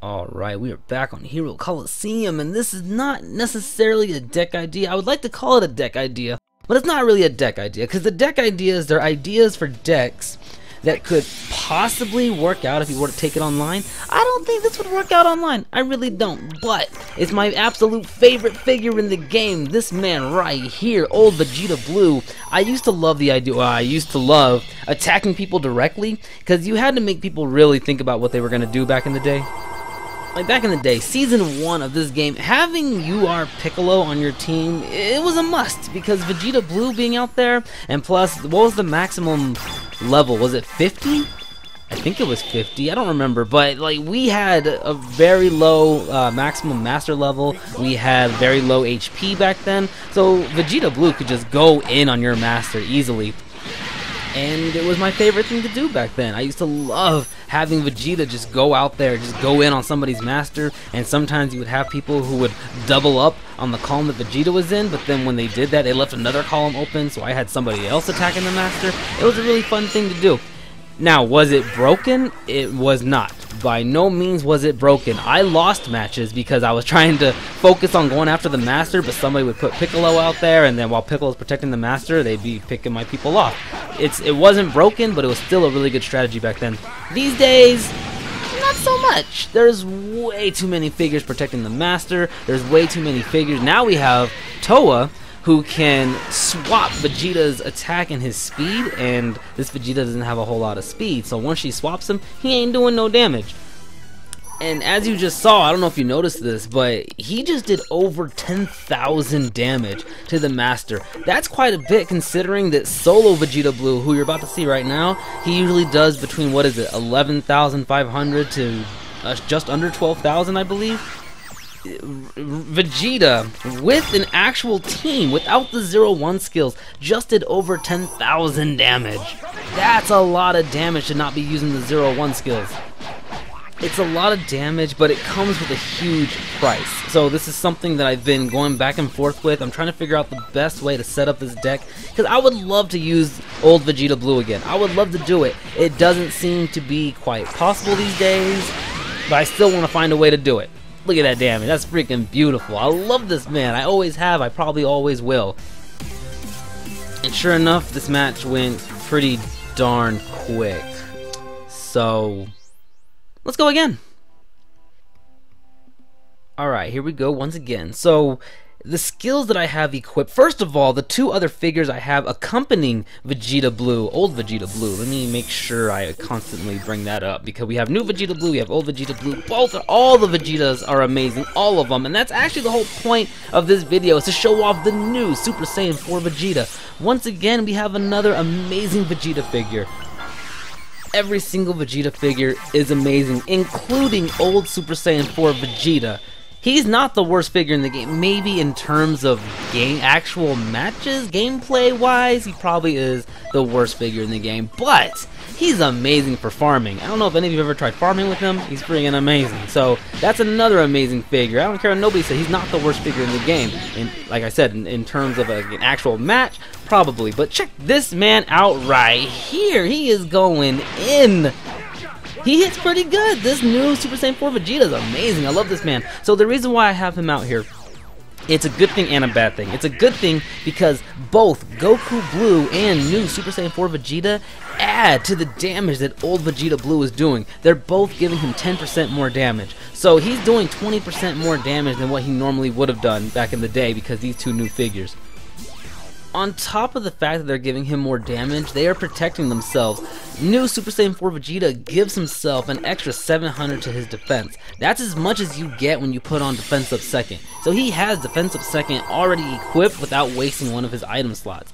Alright, we are back on Hero Colosseum, and this is not necessarily a deck idea. I would like to call it a deck idea, but it's not really a deck idea, because the deck ideas, they're ideas for decks that could possibly work out if you were to take it online. I don't think this would work out online. I really don't, but it's my absolute favorite figure in the game. This man right here, old Vegeta Blue. I used to love the idea, I used to love attacking people directly, because you had to make people really think about what they were going to do back in the day. Like back in the day, Season 1 of this game, having UR Piccolo on your team, it was a must, because Vegeta Blue being out there, and plus, what was the maximum level? Was it 50? I think it was 50, I don't remember, but like we had a very low maximum master level, we had very low HP back then, so Vegeta Blue could just go in on your master easily. And it was my favorite thing to do back then. I used to love having Vegeta just go out there, just go in on somebody's master, and sometimes you would have people who would double up on the column that Vegeta was in, but then when they did that, they left another column open, so I had somebody else attacking the master. It was a really fun thing to do. Now, was it broken? It was not. By no means was it broken. I lost matches because I was trying to focus on going after the master, but somebody would put Piccolo out there, and then while Piccolo was protecting the master, they'd be picking my people off. It wasn't broken, but it was still a really good strategy back then. These days, not so much. There's way too many figures protecting the master. There's way too many figures. Now we have Toa, who can swap Vegeta's attack and his speed, and this Vegeta doesn't have a whole lot of speed, so once she swaps him, he ain't doing no damage. And as you just saw, I don't know if you noticed this, but he just did over 10,000 damage to the master. That's quite a bit considering that solo Vegeta Blue, who you're about to see right now, he usually does between, what is it, 11,500 to just under 12,000, I believe. Vegeta, with an actual team, without the 0-1 skills, just did over 10,000 damage. That's a lot of damage to not be using the 0-1 skills. It's a lot of damage, but it comes with a huge price. So this is something that I've been going back and forth with. I'm trying to figure out the best way to set up this deck, because I would love to use old Vegeta Blue again. I would love to do it. It doesn't seem to be quite possible these days, but I still want to find a way to do it. Look at that damage, that's freaking beautiful. I love this man, I always have, I probably always will. And sure enough, this match went pretty darn quick. So, let's go again. Alright, here we go once again. So, the skills that I have equipped, first of all, the two other figures I have accompanying Vegeta Blue, old Vegeta Blue, let me make sure I constantly bring that up, because we have new Vegeta Blue, we have old Vegeta Blue, all the Vegetas are amazing, all of them, and that's actually the whole point of this video, is to show off the new Super Saiyan 4 Vegeta. Once again, we have another amazing Vegeta figure. Every single Vegeta figure is amazing, including old Super Saiyan 4 Vegeta. He's not the worst figure in the game. Maybe in terms of actual matches, gameplay-wise, he probably is the worst figure in the game. But he's amazing for farming. I don't know if any of you have ever tried farming with him. He's freaking amazing. So that's another amazing figure. I don't care what nobody says. He's not the worst figure in the game. And like I said, in terms of an actual match, probably. But check this man out right here. He is going in. He hits pretty good. This new Super Saiyan 4 Vegeta is amazing. I love this man. So the reason why I have him out here, it's a good thing and a bad thing. It's a good thing because both Goku Blue and new Super Saiyan 4 Vegeta add to the damage that old Vegeta Blue is doing. They're both giving him 10% more damage. So he's doing 20% more damage than what he normally would have done back in the day because these two new figures. On top of the fact that they're giving him more damage, they are protecting themselves. New Super Saiyan 4 Vegeta gives himself an extra 700 to his defense. That's as much as you get when you put on Defense Up Second. So he has Defense Up Second already equipped without wasting one of his item slots.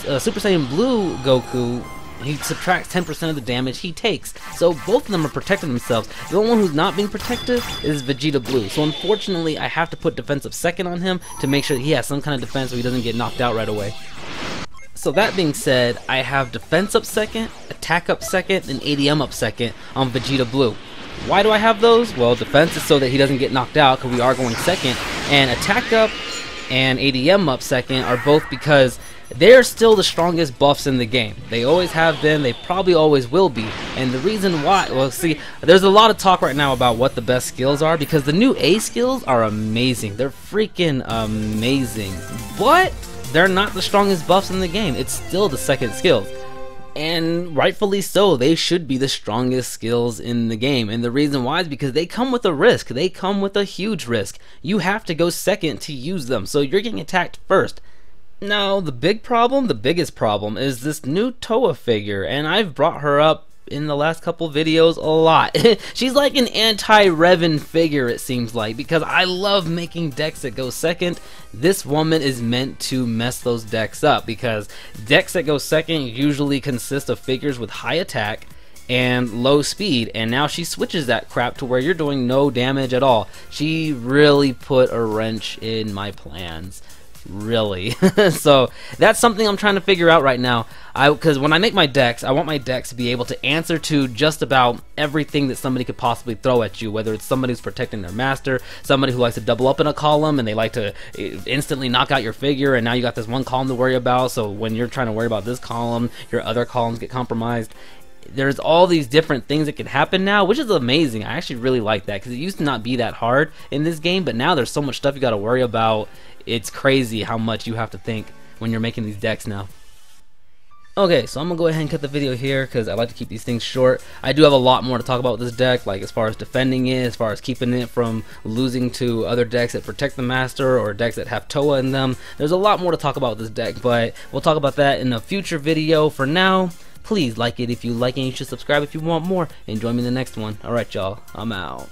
Super Saiyan Blue Goku, he subtracts 10% of the damage he takes. So both of them are protecting themselves. The only one who's not being protected is Vegeta Blue. So unfortunately, I have to put Defense Up Second on him to make sure that he has some kind of defense so he doesn't get knocked out right away. So that being said, I have Defense Up Second, Attack Up Second, and ADM Up Second on Vegeta Blue. Why do I have those? Well, defense is so that he doesn't get knocked out because we are going second, and Attack Up and ADM Up Second are both because they're still the strongest buffs in the game. They always have been, they probably always will be. And the reason why, well, see, there's a lot of talk right now about what the best skills are, because the new A skills are amazing. They're freaking amazing. But they're not the strongest buffs in the game. It's still the second skills. And rightfully so, they should be the strongest skills in the game. And the reason why is because they come with a risk. They come with a huge risk. You have to go second to use them, so you're getting attacked first. Now, the biggest problem is this new Toa figure, and I've brought her up in the last couple videos a lot. She's like an anti-Revan figure, it seems like, because I love making decks that go second. This woman is meant to mess those decks up, because decks that go second usually consist of figures with high attack and low speed, and now she switches that crap to where you're doing no damage at all. She really put a wrench in my plans. Really. So that's something I'm trying to figure out right now, because when I make my decks, I want my decks to be able to answer to just about everything that somebody could possibly throw at you, whether it's somebody who's protecting their master, somebody who likes to double up in a column and they like to instantly knock out your figure, and now you got this one column to worry about, so when you're trying to worry about this column, your other columns get compromised. There's all these different things that can happen now, which is amazing. I actually really like that, because it used to not be that hard in this game, but now there's so much stuff you got to worry about. It's crazy how much you have to think when you're making these decks now. Okay, so I'm gonna go ahead and cut the video here, because I like to keep these things short. I do have a lot more to talk about with this deck, like as far as defending it, as far as keeping it from losing to other decks that protect the master or decks that have Toa in them. There's a lot more to talk about with this deck, but we'll talk about that in a future video. For now, please like it if you like it, and you should subscribe if you want more, and join me in the next one. Alright y'all, I'm out.